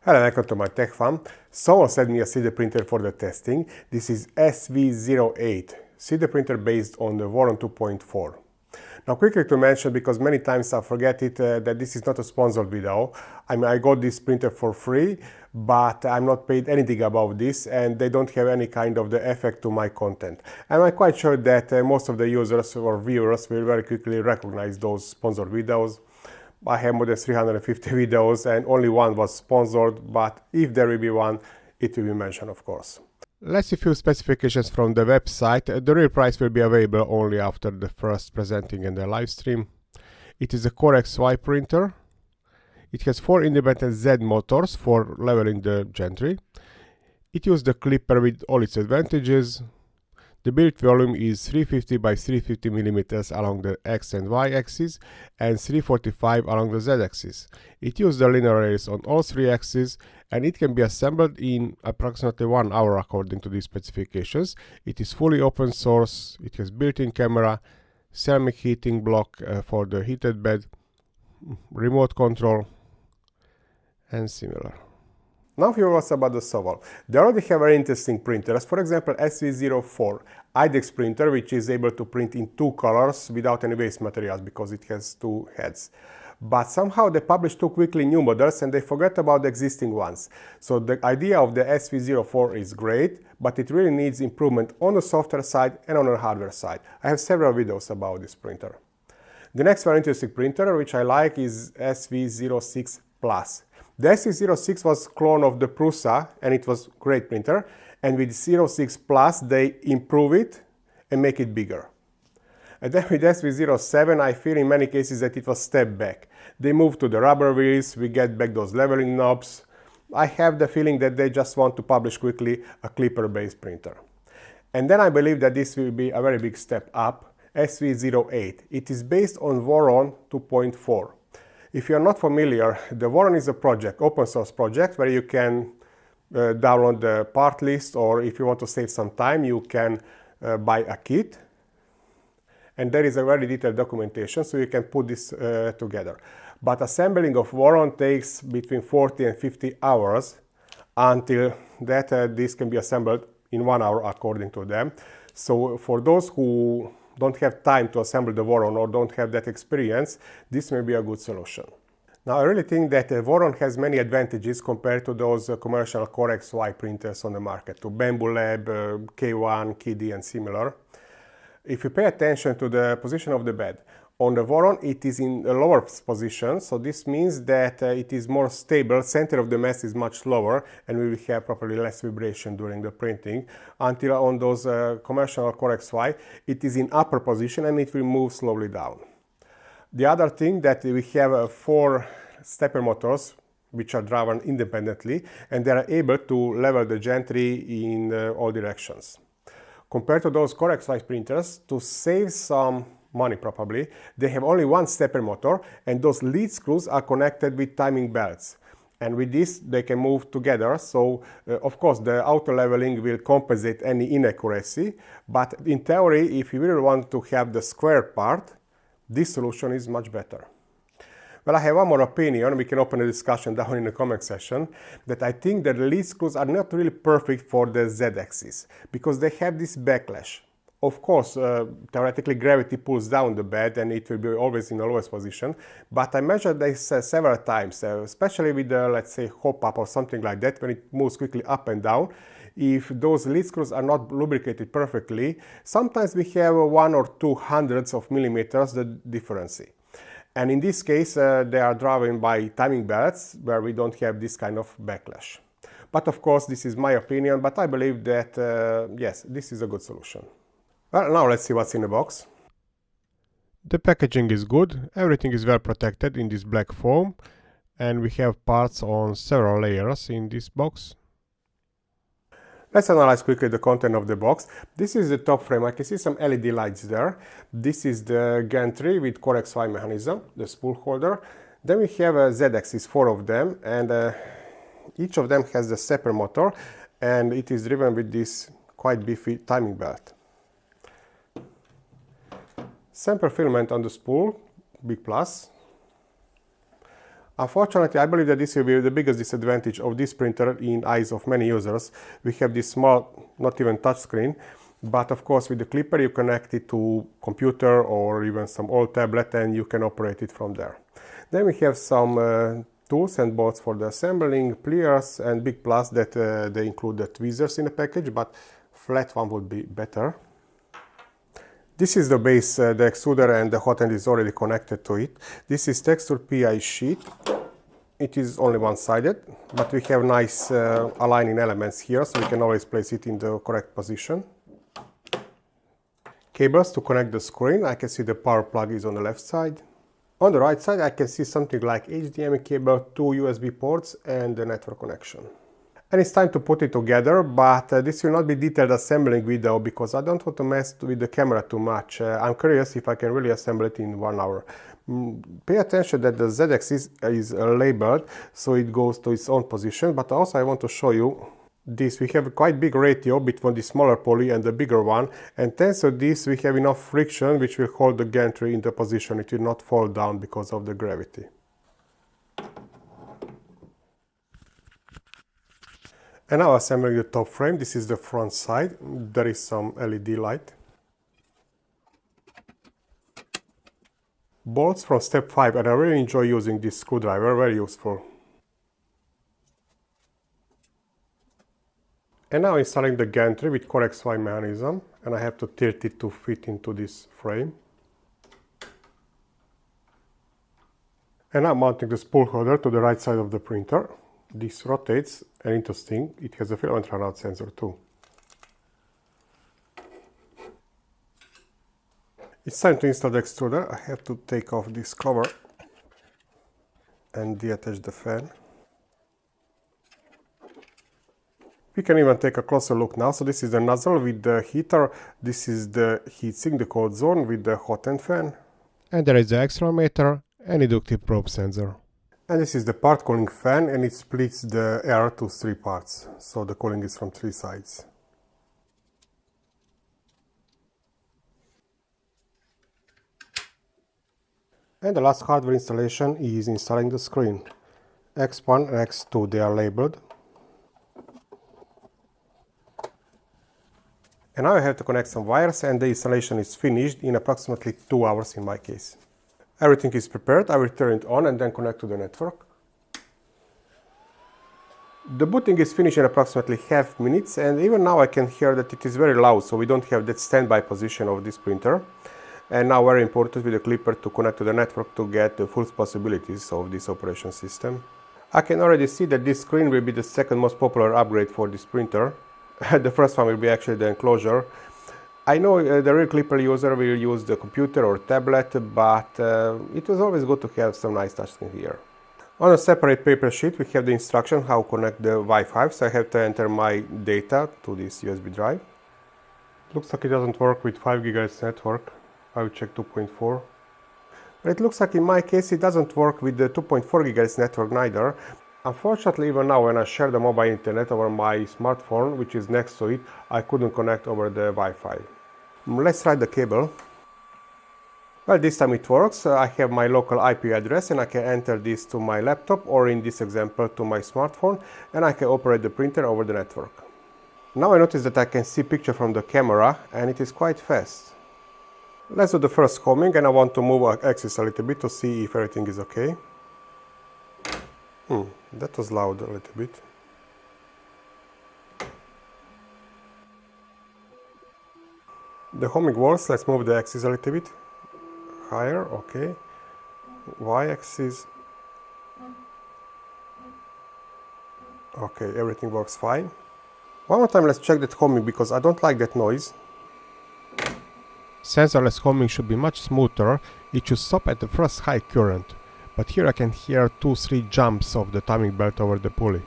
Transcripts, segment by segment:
Hello, welcome to my tech farm. Someone sent me a 3D printer for the testing. This is SV08, 3D printer based on the Voron 2.4. Now quickly to mention, because many times I forget it, that this is not a sponsored video. I got this printer for free, but I'm not paid anything about this, and they don't have any kind of the effect to my content. And I'm quite sure that most of the users or viewers will very quickly recognize those sponsored videos. I have more than 350 videos and only one was sponsored, but if there will be one, it will be mentioned, of course. Let's see a few specifications from the website. The real price will be available only after the first presenting in the live stream. It is a CoreXY printer. It has 4 independent Z motors for leveling the gantry. It uses the clipper with all its advantages. The build volume is 350 by 350 millimeters along the X and Y axis and 345 along the Z axis. It uses the linear rails on all 3 axes, and it can be assembled in approximately 1 hour according to these specifications. It is fully open source. It has built-in camera, ceramic heating block for the heated bed, remote control, and similar. Now a few words about the Sovol. They already have very interesting printers, for example SV04 IDEX printer, which is able to print in 2 colors without any waste materials because it has 2 heads. But somehow they published too quickly new models and they forgot about the existing ones. So the idea of the SV04 is great, but it really needs improvement on the software side and on the hardware side. I have several videos about this printer. The next very interesting printer, which I like, is SV06 Plus. The SV06 was a clone of the Prusa and it was a great printer, and with 06 Plus they improve it and make it bigger. And then with SV07 I feel in many cases that it was step back. They moved to the rubber wheels, we get back those leveling knobs. I have the feeling that they just want to publish quickly a clipper based printer. And then I believe that this will be a very big step up, SV08. It is based on Voron 2.4. If you are not familiar, the Voron is a project, open source project, where you can download the part list, or if you want to save some time, you can buy a kit. And there is a very detailed documentation, so you can put this together. But assembling of Voron takes between 40 and 50 hours until that this can be assembled in 1 hour according to them. So for those who don't have time to assemble the Voron or don't have that experience, this may be a good solution. Now I really think that Voron has many advantages compared to those commercial CoreXY printers on the market, to Bamboo Lab, K1, KD and similar. If you pay attention to the position of the bed, on the Voron it is in a lower position, so this means that it is more stable, center of the mass is much lower, and we will have probably less vibration during the printing, until on those commercial CoreXY it is in upper position and it will move slowly down. The other thing that we have 4 stepper motors which are driven independently, and they are able to level the gantry in all directions. Compared to those CoreXY printers, to save some money probably, they have only 1 stepper motor, and those lead screws are connected with timing belts. And with this they can move together, so of course the auto leveling will compensate any inaccuracy, but in theory if you really want to have the square part, this solution is much better. Well, I have one more opinion, we can open a discussion down in the comment section, that I think that the lead screws are not really perfect for the Z-axis, because they have this backlash. Of course, theoretically gravity pulls down the bed and it will be always in the lowest position, but I measured this several times, especially with the, let's say, hop-up or something like that, when it moves quickly up and down. If those lead screws are not lubricated perfectly, sometimes we have 1 or 2 hundredths of millimeters the difference. And in this case, they are driven by timing belts, where we don't have this kind of backlash. But of course, this is my opinion, but I believe that, yes, this is a good solution. Well, now let's see what's in the box. The packaging is good, everything is well protected in this black foam, and we have parts on several layers in this box. Let's analyze quickly the content of the box. This is the top frame. I can see some LED lights there. This is the gantry with CoreXY mechanism, the spool holder. Then we have a Z-axis, 4 of them, and each of them has the stepper motor, and it is driven with this quite beefy timing belt. Sample filament on the spool, big plus. Unfortunately, I believe that this will be the biggest disadvantage of this printer in eyes of many users. We have this small, not even touch screen, but of course with the clipper you connect it to computer or even some old tablet and you can operate it from there. Then we have some tools and boards for the assembling, pliers, and big plus that they include the tweezers in the package, but flat one would be better. This is the base, the extruder, and the hot end is already connected to it. This is texture PI sheet. It is only one-sided, but we have nice aligning elements here, so we can always place it in the correct position. Cables to connect the screen. I can see the power plug is on the left side. On the right side I can see something like HDMI cable, 2 USB ports, and the network connection. And it's time to put it together, but this will not be detailed assembling video because I don't want to mess with the camera too much. I'm curious if I can really assemble it in 1 hour. Pay attention that the Z-axis is labeled, so it goes to its own position, but also I want to show you this. We have a quite big ratio between the smaller pulley and the bigger one, and thanks to this we have enough friction which will hold the gantry in the position. It will not fall down because of the gravity. And now assembling the top frame. This is the front side. There is some LED light. Bolts from step 5, and I really enjoy using this screwdriver, very useful. And now installing the gantry with CoreXY mechanism, and I have to tilt it to fit into this frame. And now mounting the spool holder to the right side of the printer. This rotates, and interesting, it has a filament runout sensor too. It's time to install the extruder. I have to take off this cover and deattach the fan. We can even take a closer look now. So this is the nozzle with the heater. This is the heatsink, the cold zone with the hot end fan. And there is the accelerometer and inductive probe sensor. And this is the part cooling fan, and it splits the air to 3 parts. So the cooling is from 3 sides. And the last hardware installation is installing the screen. X1 and X2, they are labeled. And now I have to connect some wires, and the installation is finished in approximately 2 hours in my case. Everything is prepared. I will turn it on and then connect to the network. The booting is finished in approximately half minutes, and even now I can hear that it is very loud, so we don't have that standby position of this printer. And now very important with the clipper to connect to the network to get the full possibilities of this operation system. I can already see that this screen will be the second most popular upgrade for this printer. The first one will be actually the enclosure. I know the real clipper user will use the computer or tablet, but it was always good to have some nice touchscreen here. On a separate paper sheet we have the instruction how to connect the Wi-Fi, so I have to enter my data to this USB drive. Looks like it doesn't work with 5 GHz network. I will check 2.4. But it looks like in my case it doesn't work with the 2.4 GHz network neither. Unfortunately, even now when I share the mobile internet over my smartphone, which is next to it, I couldn't connect over the Wi-Fi. Let's try the cable. Well, this time it works. I have my local IP address and I can enter this to my laptop, or in this example to my smartphone, and I can operate the printer over the network. Now I notice that I can see picture from the camera and it is quite fast. Let's do the first homing, and I want to move our axis a little bit to see if everything is okay. That was loud a little bit. The homing works. Let's move the axis a little bit higher. Okay. Y-axis. Okay, everything works fine. One more time, let's check that homing because I don't like that noise. Sensorless homing should be much smoother. It should stop at the first high current. But here I can hear 2-3 jumps of the timing belt over the pulley.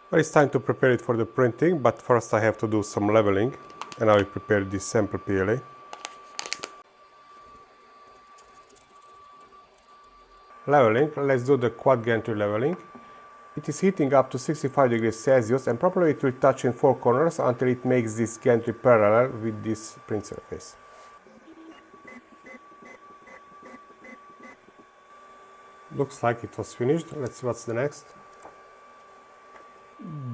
Well, it's time to prepare it for the printing, but first I have to do some leveling, and I will prepare this sample PLA. Leveling, let's do the quad gantry leveling. It is heating up to 65 degrees Celsius, and probably it will touch in 4 corners until it makes this gantry parallel with this print surface. Looks like it was finished. Let's see what's the next.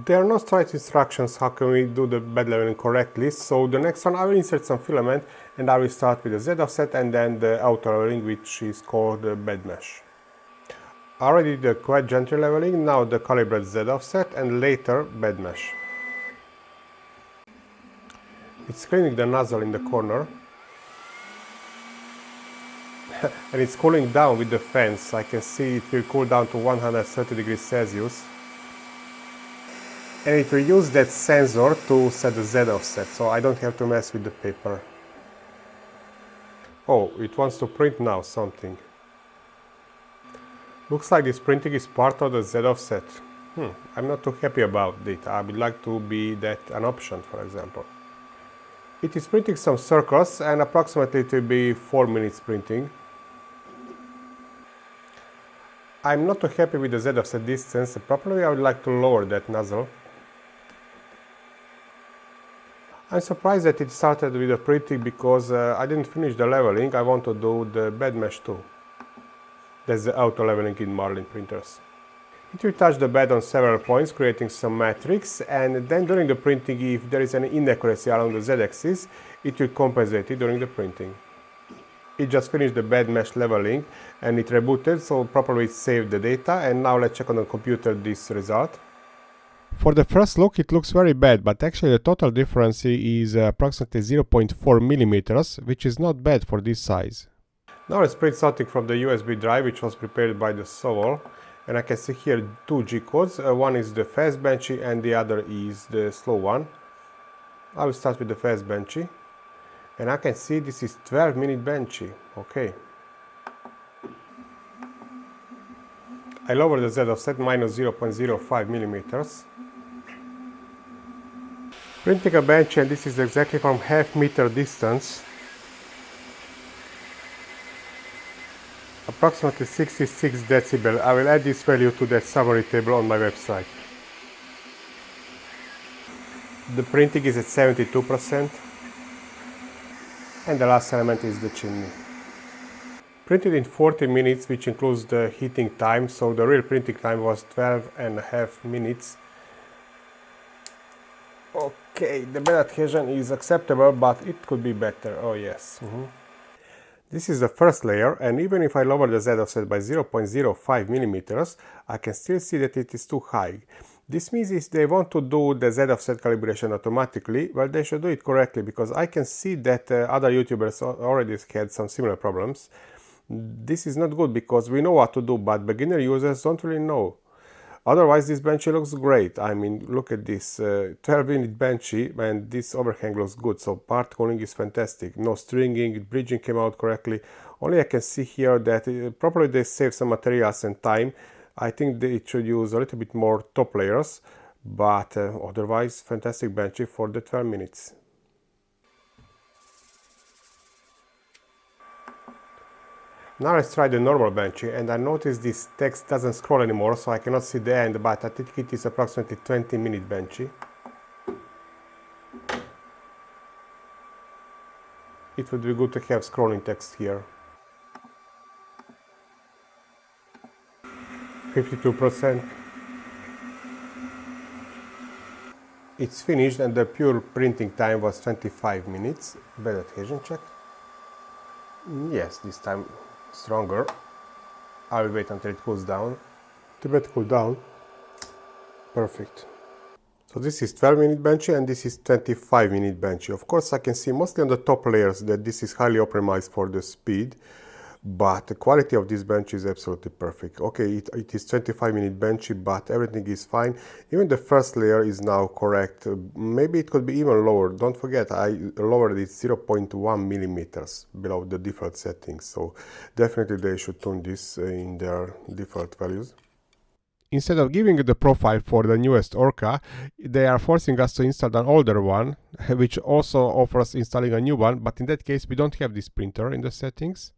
There are no straight instructions how can we do the bed leveling correctly, so the next one I will insert some filament and I will start with the Z offset and then the auto leveling, which is called the bed mesh. I already did the quite gentle leveling, now the calibrate Z offset and later bed mesh. It's cleaning the nozzle in the corner and it's cooling down with the fans. I can see it will cool down to 130 degrees Celsius. And it will use that sensor to set the Z offset, so I don't have to mess with the paper. Oh, it wants to print now something. Looks like this printing is part of the Z offset. I'm not too happy about it. I would like to be that an option, for example. It is printing some circles and approximately it will be 4 minutes printing. I'm not too happy with the Z offset distance. Probably I would like to lower that nozzle. I'm surprised that it started with the printing because I didn't finish the leveling. I want to do the bed mesh too. That's the auto leveling in Marlin printers. It will touch the bed on several points, creating some matrix, and then during the printing, if there is any inaccuracy along the Z-axis, it will compensate it during the printing. It just finished the bed mesh leveling and it rebooted, so probably it saved the data, and now let's check on the computer this result. For the first look it looks very bad, but actually the total difference is approximately 0.4 millimeters, which is not bad for this size. Now let's print something from the USB drive, which was prepared by the Sovol, and I can see here two G codes. One is the fast Benchy and the other is the slow one. I will start with the fast Benchy, and I can see this is 12-minute Benchy. Okay. I lower the Z offset minus 0.05 millimeters. Printing a Benchy, and this is exactly from half-meter distance. Approximately 66 decibel. I will add this value to that summary table on my website. The printing is at 72%. And the last element is the chimney. Printed in 40 minutes, which includes the heating time, so the real printing time was 12.5 minutes. Okay, the bed adhesion is acceptable, but it could be better. Oh yes. This is the first layer, and even if I lower the Z offset by 0.05 millimeters, I can still see that it is too high. This means if they want to do the Z offset calibration automatically, well, they should do it correctly, because I can see that other YouTubers already had some similar problems. This is not good because we know what to do, but beginner users don't really know. Otherwise, this Benchy looks great. I mean, look at this 12-minute Benchy, and this overhang looks good. So part cooling is fantastic. No stringing, bridging came out correctly. Only I can see here that probably they save some materials and time. I think it should use a little bit more top layers, but otherwise, fantastic Benchy for the 12 minutes. Now let's try the normal Benchy, and I notice this text doesn't scroll anymore, so I cannot see the end, but I think it is approximately 20-minute Benchy. It would be good to have scrolling text here. 52%. It's finished, and the pure printing time was 25 minutes. Bed adhesion check. Yes, this time stronger. I will wait until it cools down. The bed cooled down. Perfect. So this is 12-minute Benchy and this is 25-minute Benchy. Of course, I can see mostly on the top layers that this is highly optimized for the speed, but the quality of this Benchy is absolutely perfect. Okay, it is 25-minute Benchy, but everything is fine. Even the first layer is now correct. Maybe it could be even lower. Don't forget, I lowered it 0.1 millimeters below the default settings. So definitely they should tune this in their default values. Instead of giving the profile for the newest Orca, they are forcing us to install an older one, which also offers installing a new one, but in that case we don't have this printer in the settings.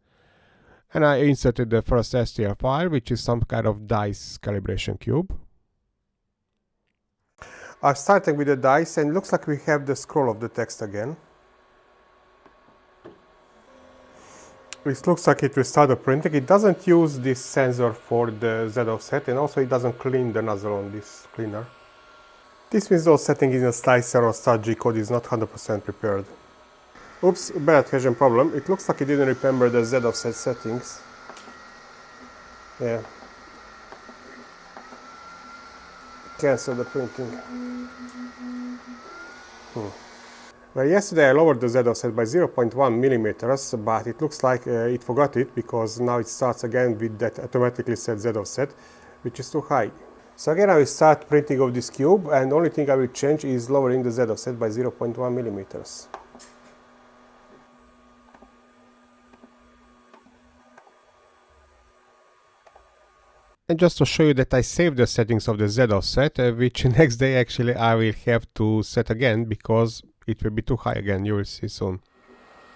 And I inserted the first STL file, which is some kind of dice calibration cube. I'm starting with the dice, and it looks like we have the scroll of the text again. This looks like it will start the printing. It doesn't use this sensor for the Z offset, and also it doesn't clean the nozzle on this cleaner. This means those settings in a slicer or start G code is not 100% prepared. Oops, bad adhesion problem. It looks like it didn't remember the Z offset settings. Yeah. Cancel the printing. Well, yesterday I lowered the Z offset by 0.1 millimeters, but it looks like it forgot it because now it starts again with that automatically set Z offset, which is too high. So again I will start printing of this cube, and the only thing I will change is lowering the Z offset by 0.1 millimeters. And just to show you that I saved the settings of the Z offset, which next day actually I will have to set again because it will be too high again, you will see soon.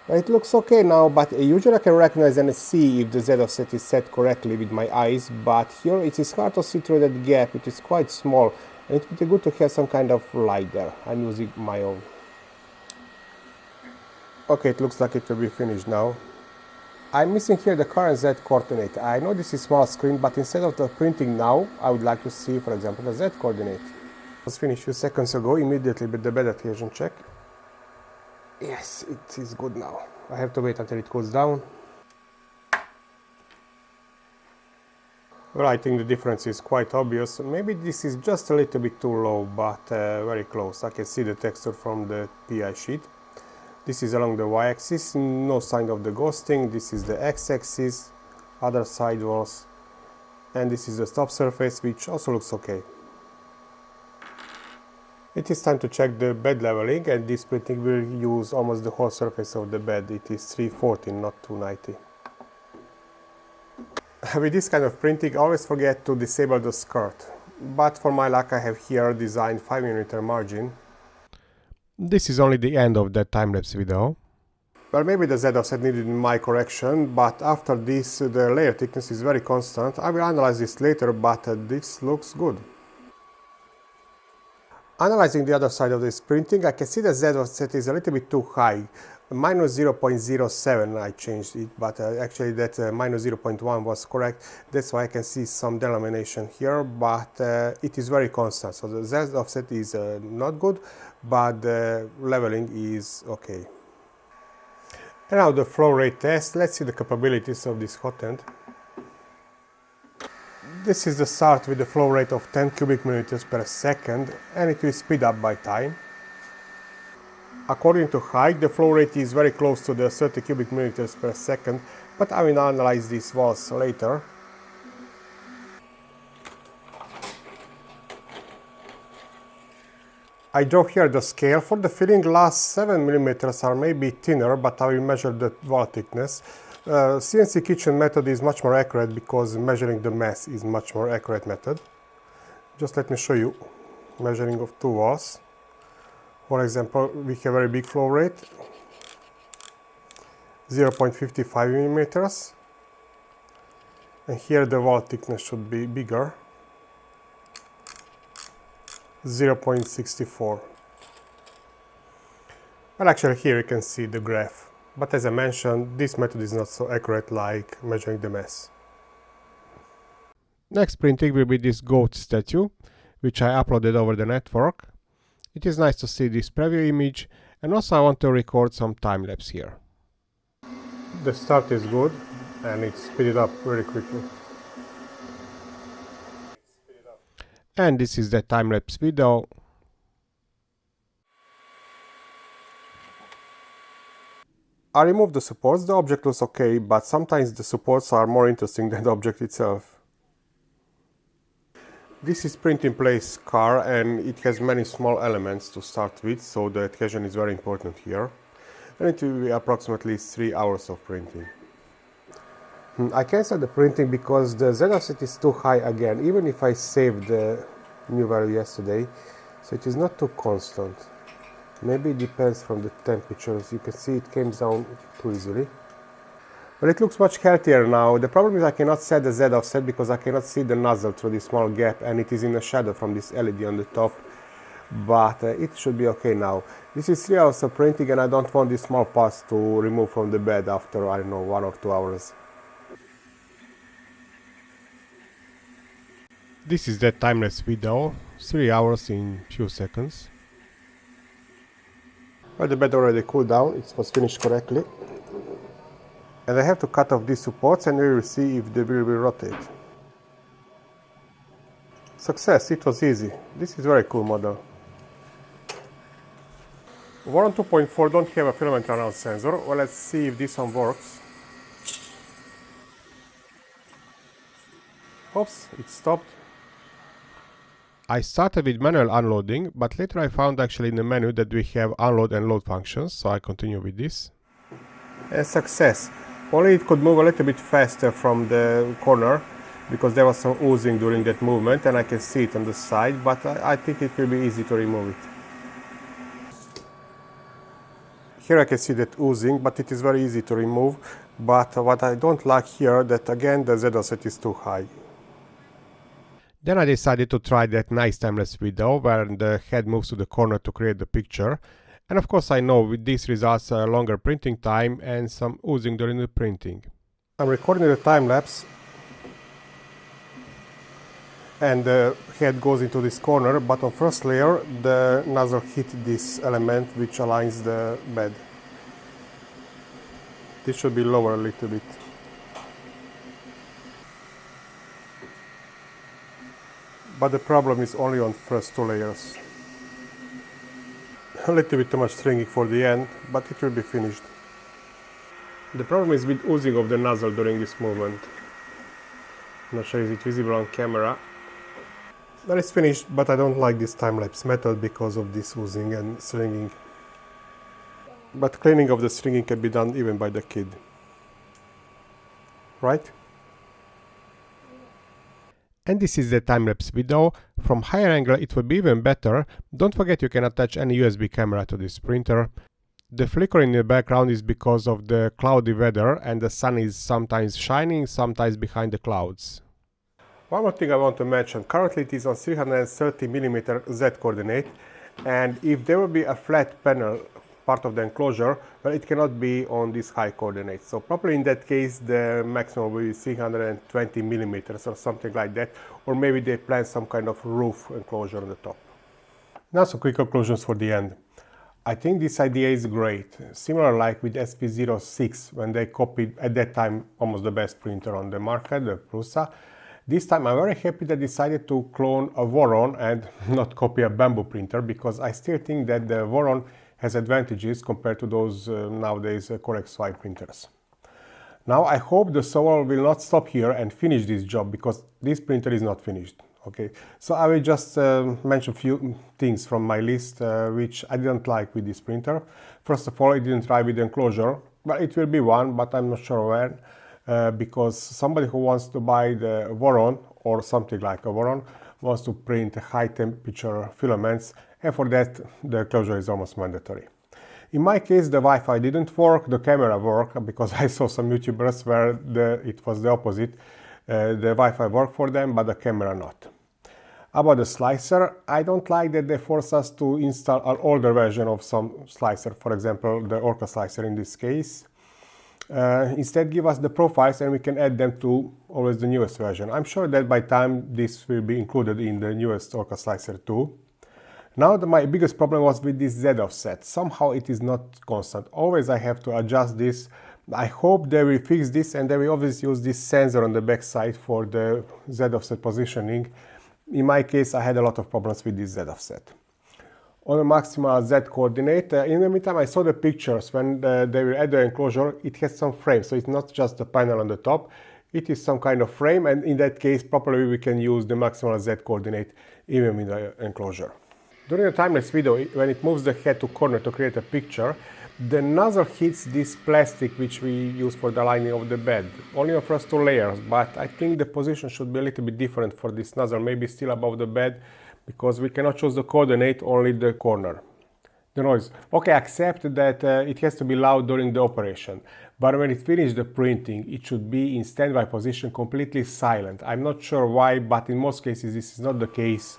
It looks okay now, but usually I can recognize and see if the Z offset is set correctly with my eyes, but here it is hard to see through that gap. It is quite small and it would be good to have some kind of light there. I'm using my own. Okay, it looks like it will be finished now. I'm missing here the current Z coordinate. I know this is small screen, but instead of the printing now, I would like to see, for example, the Z coordinate. It was finished a few seconds ago, immediately with the bed adhesion check. Yes, it is good now. I have to wait until it cools down. Well, I think the difference is quite obvious. Maybe this is just a little bit too low, but very close. I can see the texture from the PI sheet. This is along the y-axis, no sign of the ghosting. This is the x-axis, other sidewalls, and this is the top surface, which also looks okay. It is time to check the bed leveling, and this printing will use almost the whole surface of the bed. It is 340, not 290. With this kind of printing, I always forget to disable the skirt, but for my luck I have here designed 5mm margin. This is only the end of that time-lapse video. Well, maybe the Z offset needed my correction, but after this the layer thickness is very constant. I will analyze this later, but this looks good. Analyzing the other side of this printing, I can see the Z offset is a little bit too high. Minus 0.07 I changed it, but actually that minus 0.1 was correct. That's why I can see some delamination here, but it is very constant. So the Z offset is not good, but the leveling is okay. And now the flow rate test. Let's see the capabilities of this hot end. This is the start with the flow rate of 10 cubic millimeters per second, and it will speed up by time. According to height, the flow rate is very close to the 30 cubic millimeters per second, but I will analyze these walls later. I draw here the scale. For the filling, last 7 millimeters are maybe thinner, but I will measure the wall thickness. CNC kitchen method is much more accurate because measuring the mass is much more accurate method. Just let me show you measuring of two walls. For example, we have a very big flow rate, 0.55 millimeters, and here the wall thickness should be bigger, 0.64. Well, actually here you can see the graph, but as I mentioned, this method is not so accurate like measuring the mass. Next printing will be this goat statue, which I uploaded over the network. It is nice to see this preview image, and also I want to record some time-lapse here. The start is good, and it's speeded up very quickly. And this is the time-lapse video. I removed the supports. The object looks okay, but sometimes the supports are more interesting than the object itself. This is print-in-place car, and it has many small elements to start with, so the adhesion is very important here. And it will be approximately 3 hours of printing. I canceled the printing because the Z offset is too high again, even if I saved the new value yesterday, so it is not too constant. Maybe it depends from the temperatures. You can see it came down too easily. But it looks much healthier now. The problem is I cannot set the Z offset because I cannot see the nozzle through this small gap, and it is in the shadow from this LED on the top. but it should be okay now. This is 3 hours of printing and I don't want these small parts to remove from the bed after, I don't know, 1 or 2 hours. This is that time-lapse video, 3 hours in few seconds. Well, the bed already cooled down, it was finished correctly. And I have to cut off these supports and we will see if the wheel will rotate. Success, it was easy. This is a very cool model. Voron 2.4 don't have a filament runout sensor. Well, let's see if this one works. Oops, it stopped. I started with manual unloading, but later I found actually in the menu that we have unload and load functions, so I continue with this. And success. Only it could move a little bit faster from the corner, because there was some oozing during that movement and I can see it on the side, but I think it will be easy to remove it. Here I can see that oozing, but it is very easy to remove. But what I don't like here, that again the Z offset is too high. Then I decided to try that nice time-lapse video where the head moves to the corner to create the picture. And of course I know with this results a longer printing time and some oozing during the printing. I'm recording the time-lapse and the head goes into this corner, but on first layer the nozzle hit this element which aligns the bed. This should be lower a little bit. But the problem is only on first 2 layers. A little bit too much stringing for the end, but it will be finished. The problem is with oozing of the nozzle during this movement. Not sure is it visible on camera. That is finished, but I don't like this time-lapse method because of this oozing and stringing. But cleaning of the stringing can be done even by the kid. Right? And this is the time-lapse video. From higher angle it would be even better. Don't forget you can attach any USB camera to this printer. The flickering in the background is because of the cloudy weather and the sun is sometimes shining, sometimes behind the clouds. One more thing I want to mention, currently it is on 330mm Z coordinate, and if there will be a flat panel part of the enclosure, well, it cannot be on this high coordinate. So probably in that case the maximum will be 320mm or something like that, or maybe they plan some kind of roof enclosure on the top. Now some quick conclusions for the end. I think this idea is great, similar like with SV06 when they copied at that time almost the best printer on the market, the Prusa. This time I'm very happy that I decided to clone a Voron and not copy a bamboo printer, because I still think that the Voron has advantages compared to those nowadays CoreXY printers. Now I hope the Sovol will not stop here and finish this job, because this printer is not finished. Okay, so I will just mention a few things from my list which I didn't like with this printer. First of all, it didn't try with the enclosure. Well, it will be one, but I'm not sure when, because somebody who wants to buy the Voron or something like a Voron wants to print high temperature filaments, and for that the enclosure is almost mandatory. In my case the Wi-Fi didn't work, the camera worked, because I saw some YouTubers where it was the opposite. The Wi-Fi worked for them, but the camera not. About the slicer, I don't like that they force us to install an older version of some slicer, for example the Orca slicer in this case. Instead give us the profiles and we can add them to always the newest version. I'm sure that by time this will be included in the newest Orca slicer too. Now my biggest problem was with this Z offset. Somehow it is not constant. Always I have to adjust this. I hope they will fix this and they will always use this sensor on the back side for the Z offset positioning. In my case I had a lot of problems with this Z offset. On the maximal Z coordinate, in the meantime I saw the pictures when they will add the enclosure. It has some frame, so it's not just the panel on the top. It is some kind of frame, and in that case probably we can use the maximal Z coordinate even with the enclosure. During the time-lapse video, when it moves the head to corner to create a picture, the nozzle hits this plastic which we use for the lining of the bed, only on first 2 layers, but I think the position should be a little bit different for this nozzle, maybe still above the bed, because we cannot choose the coordinate, only the corner. The noise. Okay, accept that it has to be loud during the operation, but when it finishes the printing, it should be in standby position, completely silent. I'm not sure why, but in most cases this is not the case.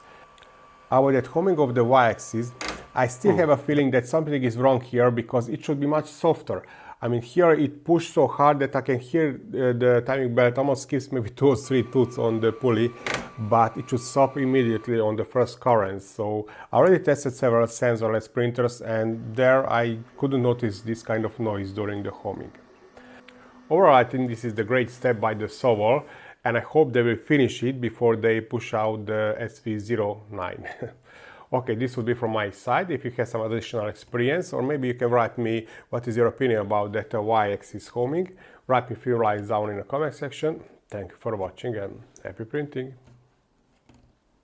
about that homing of the y-axis, I still have a feeling that something is wrong here because it should be much softer. I mean, here it pushed so hard that I can hear the timing belt almost skips maybe 2 or 3 tooths on the pulley, but it should stop immediately on the first current. So I already tested several sensorless printers, and there I couldn't notice this kind of noise during the homing. Overall, I think this is the great step by the Sovol, and I hope they will finish it before they push out the SV09. Okay, this would be from my side. If you have some additional experience, or maybe you can write me what is your opinion about that y-axis homing. Write me a few lines down in the comment section. Thank you for watching and happy printing!